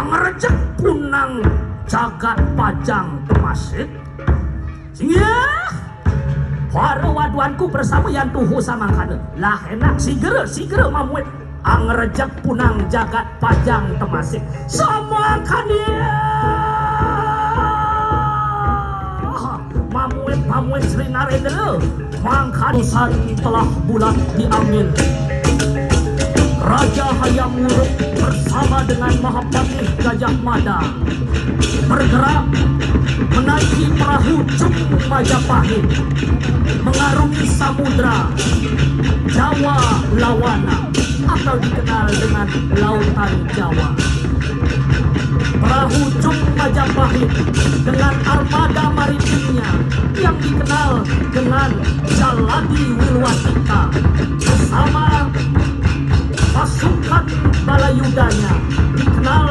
angrejek punang jagat pajang temasik. Ya, para waduanku bersama yang tuhu sama kana. Lah enak sigera mamuet angrejek punang jagat pajang temasik. Sama kania. Mamuet Sri Narendra mangkadusan telah bulat diambil. Raja Hayam Wuruk bersama dengan Mahapatih Gajah Mada bergerak menaiki perahu Cung Majapahit mengarungi samudra Jawa Lawana atau dikenal dengan Lautan Jawa. Perahu Cung Majapahit dengan armada maritimnya yang dikenal dengan Jaladi Wilwatika bersama pasukan balayudanya dikenal